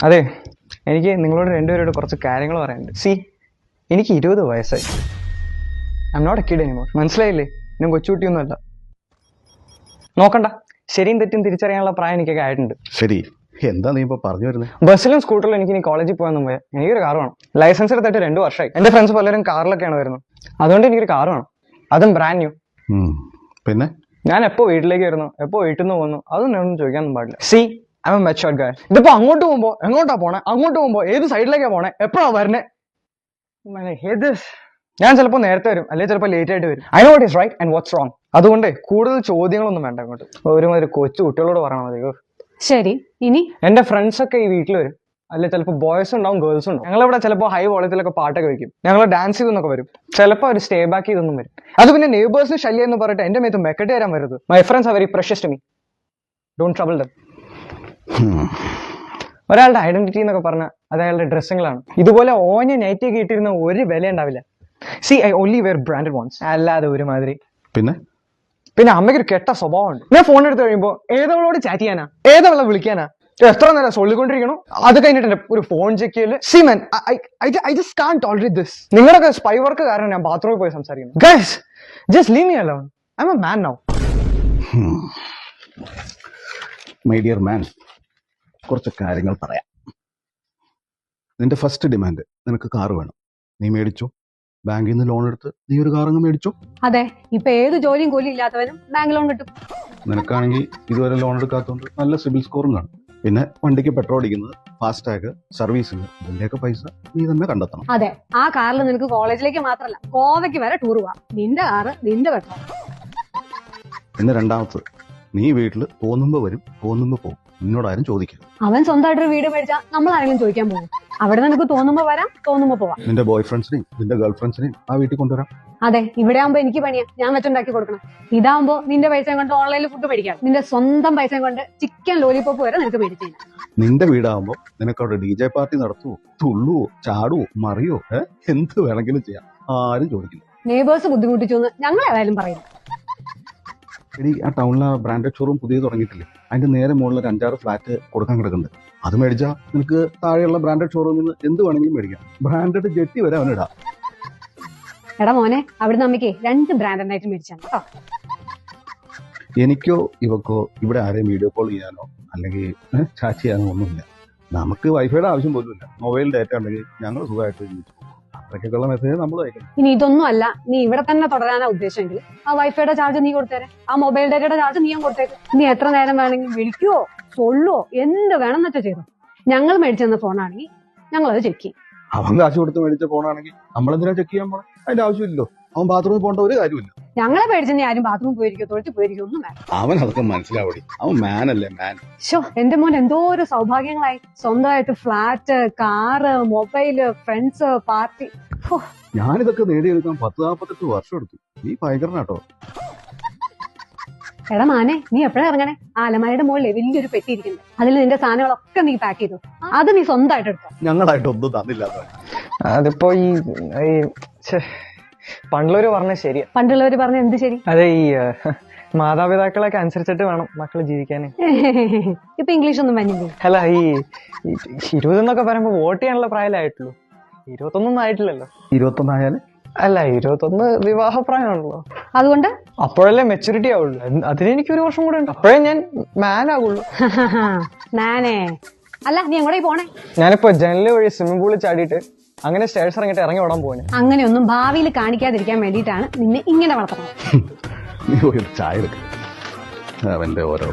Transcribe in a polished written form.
അതെ, എനിക്ക് നിങ്ങളോട് രണ്ടുപേരോട് കുറച്ച് കാര്യങ്ങൾ പറയാനുണ്ട്. സി, എനിക്ക് 20 വയസ്സായി. I'm not a kid anymore. മനസ്സിലായില്ലേ? ഞാൻ കൊച്ചുകുട്ടിയൊന്നുമല്ല. നോക്കണ്ട, ശരിയും തെറ്റും തിരിച്ചറിയാനുള്ള പ്രായം എനിക്കൊക്കെ ആയിട്ടുണ്ട്. ശരി, എന്താ നീ ഇപ്പൊ പറഞ്ഞു വരുന്നത്? ബസ്സിലും സ്കൂട്ടറിലും എനിക്ക് ഇനി കോളേജിൽ പോകാൻ പോയാൽ എനിക്കൊരു കാർ വേണം. ലൈസൻസ് എടുത്തിട്ട് 2 വർഷമായി. എന്റെ ഫ്രണ്ട്സ് പലരും കാറിലൊക്കെയാണ് വരുന്നത്. അതുകൊണ്ട് എനിക്കൊരു കാർ വേണം, അതും ബ്രാൻഡ് ന്യൂ. പിന്നെ ഞാൻ എപ്പോ വീട്ടിലേക്ക് വരുന്നു, എപ്പോ വീട്ടിൽ നിന്ന് പോകുന്നു, അതൊന്നും എന്നോടൊന്നും ചോദിക്കാനൊന്നും പാടില്ല. See, I am a matured guy. ഇതിപ്പോ അങ്ങോട്ട് പോകുമ്പോ എങ്ങോട്ടാ പോണേ, അങ്ങോട്ട് പോകുമ്പോ ഏത് സൈഡിലേക്കാ പോണേ, എപ്പോഴാ വരണേ, ഞാൻ ചിലപ്പോൾ നേരത്തെ വരും, അല്ലെങ്കിൽ ചിലപ്പോൾ ലേറ്റ് ആയിട്ട് വരും. I know what is right and what's wrong. അതുകൊണ്ട് കൂടുതൽ ചോദ്യങ്ങളൊന്നും വേണ്ട. അങ്ങോട്ട് ഒരുമാതിരി കൊച്ചു കുട്ടികളോട് പറയണം മതി. ശരി, ഇനി എന്റെ ഫ്രണ്ട്സ് ഒക്കെ ഈ വീട്ടിൽ വരും, അല്ലെ ചിലപ്പോൾ ബോയ്സ് ഉണ്ടാവും, ഗേൾസ് ഉണ്ടാവും. ഞങ്ങളിവിടെ ചിലപ്പോൾ ഹൈ വോളത്തിലൊക്കെ പാട്ടൊക്കെ വെക്കും, ഞങ്ങൾ ഡാൻസ് ചെയ്തെന്നൊക്കെ വരും. ചിലപ്പോൾ ഒരു സ്റ്റേ ബാക്ക് ചെയ്തൊന്നും വരും. അത് പിന്നെ നെയ്ബേഴ്സിന് ശല്യം എന്ന് പറഞ്ഞിട്ട് എന്റെ മേത്ത് മെക്കെട്ട് തരാൻ വരരുത്. My friends are very precious to me. Don't trouble them. ഒരാളുടെ ഐഡന്റിറ്റി എന്നൊക്കെ പറഞ്ഞാൽ അത് അയാളുടെ ഡ്രസ്സുകളാണ്. ഇതുപോലെ ഓഞ്ഞ നൈറ്റി ഒക്കെ ഇട്ടിരുന്ന ഒരു വില ഉണ്ടാവില്ല. See, I only wear branded ones. അല്ലാതെ ഒരുമാതിരി. പിന്നെ അമ്മയ്ക്കൊരു കെട്ട സ്വഭാവമുണ്ട്. ഞാൻ ഫോൺ എടുത്ത് കഴിയുമ്പോൾ ഏതവളോട് ചാറ്റ് ചെയ്യാനാ, ഏതവളെ വിളിക്കാനാ, എത്ര നേരം സൊല്ലിക്കൊണ്ടിരിക്കണോ. അത് കഴിഞ്ഞിട്ട് എന്റെ ഒരു ഫോൺ ചെക്ക് ചെയ്യല്. See man, I just can't tolerate this. നിങ്ങളൊക്കെ സ്പൈ വർക്ക് കാരണം ഞാൻ ബാത്റൂമിൽ പോയി സംസാരിക്കുന്നു. Guys, just leave me alone. I am a man now. My dear man, കുറച്ച് കാര്യങ്ങൾ പറയാം. നിന്റെ ഫസ്റ്റ് ഡിമാൻഡ് നിനക്ക് കാർ വേണം. നീ മേടിച്ചോ? ബാങ്കിൽ നിന്ന് ലോൺ എടുത്ത് നീ ഒരു കാർ അങ്ങ് മേടിച്ചോ? അതെ, ഇപ്പൊ ഏത് ജോലിയും കൂലി ഇല്ലാത്തവനും ബാങ്ക് ലോൺ കിട്ടും. നിനക്കാണെങ്കിൽ ഇതുവരെ ലോൺ എടുക്കാത്തതുകൊണ്ട് നല്ല സിബിൽ സ്കോറും കാണും. പിന്നെ വണ്ടിക്ക് പെട്രോൾ അടിക്കുന്നത്, ഫാസ്ടാഗ്, സർവീസിന്, ഇതിന്റെയൊക്കെ പൈസ നീ തന്നെ കണ്ടെത്തണം. അതെ, ആ കാറിൽ നിനക്ക് കോളേജിലേക്ക് മാത്രമല്ല ഗോവയ്ക്ക് വരെ ടൂർ പോവാം. നിന്റെ കാറ്, നിന്റെ പെട്രോൾ. പിന്നെ രണ്ടാമത്തത്, നീ വീട്ടിൽ തോന്നുമ്പോ വരും, തോന്നുമ്പോ പോകും. നിന്നോടാരും ചോദിക്കരുത്. അവൻ സ്വന്തമായിട്ടൊരു വീട് മേടിച്ചാൽ നമ്മൾ ആരെങ്കിലും ചോദിക്കാൻ പോകും? അവിടെ നിനക്ക് തോന്നുമ്പോ വരാം, തോന്നുമ്പോ പോവാം. നിന്റെ ബോയ് ഫ്രണ്ട്സിനെയും നിന്റെ ഗേൾ ഫ്രണ്ട്സിനെയും ആ വീട്ടിൽ കൊണ്ടുവരാം. അതെ, ഇവിടെ ആകുമ്പോ എനിക്ക് പണിയാ, ഞാൻ വെച്ചുണ്ടാക്കി കൊടുക്കണം. ഇതാകുമ്പോ നിന്റെ പൈസ കൊണ്ട് ഓൺലൈനിൽ ഫുഡ് മേടിക്കാം. നിന്റെ സ്വന്തം പൈസ കൊണ്ട് ചിക്കൻ ലോലിപോപ്പ് വരെ നിനക്ക് മേടിച്ചു. നിന്റെ വീടാകുമ്പോ നിനക്ക് അവിടെ DJ പാർട്ടി നടത്തുവോ, തുള്ളുവോ, ചാടുവോ, മറിയോ, എന്ത് വേണമെങ്കിലും ചെയ്യാം. ആരും ചോദിക്കില്ല. നെയ്ബേഴ്സ് ബുദ്ധിമുട്ടിച്ചു എന്ന് ഞങ്ങൾ ഏതായാലും പറയും. എടി, ആ ടൗണിലെ ബ്രാൻഡഡ് ഷോറൂം പുതിയ തുടങ്ങിയിട്ടില്ലേ? അതിന്റെ നേരെ മുകളിൽ ഒരു 5-6 ഫ്ലാറ്റ് കൊടുക്കാൻ കിടക്കുന്നുണ്ട്. അത് മേടിച്ചാൽ നിനക്ക് താഴെയുള്ള ബ്രാൻഡഡ് ഷോറൂമിൽ നിന്ന് എന്ത് വേണമെങ്കിലും മേടിക്കാം. ബ്രാൻഡഡ് ജെട്ടി വരെ അവനിടാം. എടാ മോനെ, അവിടുന്ന് അമ്മയ്ക്ക് 2 ബ്രാൻഡഡ് ആയിട്ട് മേടിച്ചാണ് കേട്ടോ. എനിക്കോ ഇവക്കോ ഇവിടെ ആരെയും വീഡിയോ കോൾ ചെയ്യാനോ അല്ലെങ്കിൽ ചാറ്റ് ചെയ്യാനോ ഒന്നുമില്ല. നമുക്ക് വൈഫൈയുടെ ആവശ്യം പോലും ഇല്ല. മൊബൈൽ ഡാറ്റ ഉണ്ടെങ്കിൽ ഞങ്ങൾ സുഖമായിട്ട് ജീവിച്ചു. അത്രയ്ക്കുള്ള മെസ്സേജ് നമ്മൾ അയക്കണം. ഇനി ഇതൊന്നും അല്ല, നീ ഇവിടെ തന്നെ തുടരാനാ ഉദ്ദേശമെങ്കിൽ ആ വൈഫൈയുടെ ചാർജ് നീ കൊടുത്തേരെ, ആ മൊബൈൽ ഡാറ്റയുടെ ചാർജ് നീയും കൊടുത്തേക്ക്. നീ എത്ര നേരം വേണമെങ്കിൽ വിളിക്കുവോ, സൊല്ലുവോ, എന്ത് വേണമെന്ന് വെച്ചാൽ ചെയ്തോ. ഞങ്ങൾ മേടിച്ചു തന്ന ഫോണാണെങ്കിൽ ഞങ്ങൾ അത് ചെക്ക് ചെയ്യും. അവൻ കാശ് കൊടുത്ത് മേടിച്ച ഫോണാണെങ്കിൽ നമ്മളെന്തിനാ ചെക്ക് ചെയ്യാൻ പോണേ? അതിന്റെ ആവശ്യമില്ലല്ലോ. അവൻ ബാത്റൂമിൽ പോകേണ്ട ഒരു കാര്യമില്ല. ഞങ്ങളെ പേടിച്ച നീ ആരും ബാത്റൂമിൽ പോയിരിക്കോ, തൊഴിൽ പോയിരിക്കോ ഒന്നും വേണം. അവൻ അതൊക്കെ മനസ്സിലാവടി. അവൻ മാൻ അല്ലേ, മാൻ. ഷോ, എന്റെ മോൻ എന്തോ ഒരു സൗഭാഗ്യങ്ങളായി. സ്വന്തമായിട്ട് flat, car, mobile, friends, party. ഞാനിതൊക്കെ നേടിയെടുക്കാൻ 10-48 വർഷം എടുത്തു. നീ ഭയങ്കരനാട്ടോ. എടാ മാനെ, നീ എപ്പോഴാ ഇറങ്ങണേ? ആ അലമാരയുടെ മുകളിൽ വലിയൊരു പെട്ടി ഇരിക്കുന്നുണ്ട്. അതിൽ നിന്റെ സാധനങ്ങളൊക്കെ നീ പാക്ക് ചെയ്തു. അത് നീ സ്വന്തമായിട്ട് എടുത്തോ. ഞങ്ങളായിട്ടൊന്നും തന്നില്ല. അതിപ്പോ ഈ പണ്ടുള്ളവര് പറഞ്ഞ ശരിയാ. പണ്ടുള്ളവര് പറഞ്ഞ എന്ത് ശരി? അതെ, ഈ മാതാപിതാക്കളൊക്കെ അനുസരിച്ചിട്ട് വേണം മക്കള് ജീവിക്കാന്. ഇപ്പൊ ഇംഗ്ലീഷ് ഒന്നും പറഞ്ഞില്ലേ? അല്ല, ഈ 20 എന്നൊക്കെ പറയുമ്പോ വോട്ട് ചെയ്യാനുള്ള പ്രായമായിട്ടുള്ളൂ. 21 ആയിട്ടില്ലല്ലോ. 21 ആയാല്? അല്ല, 21 വിവാഹപ്രായമാണല്ലോ. അതുകൊണ്ട് അപ്പോഴല്ലേ മെച്ചൂരിറ്റി ആവുള്ളൂ. അതിനെനിക്ക് 1 വർഷം കൂടെ ഉണ്ട്. അപ്പോഴേ ഞാൻ മാൻ ആകുള്ളൂ. മാനേ അല്ല, നീ എങ്ങോട്ടേ പോണേ? ഞാനിപ്പോ ജനല് വഴി സ്വിമ്മിംഗ് പൂളിൽ ചാടിയിട്ട് അങ്ങനെ സ്റ്റേഴ്സ് ഇറങ്ങിയിട്ട് ഇറങ്ങി ഓടാൻ പോവാണ്. അങ്ങനെയൊന്നും ഭാവിയിൽ കാണിക്കാതിരിക്കാൻ വേണ്ടിയിട്ടാണ് നിന്നെ ഇങ്ങനെ വളർത്തുന്നത്. നീ പോയി ചായ എടുക്ക. അവന്റെ ഓരോ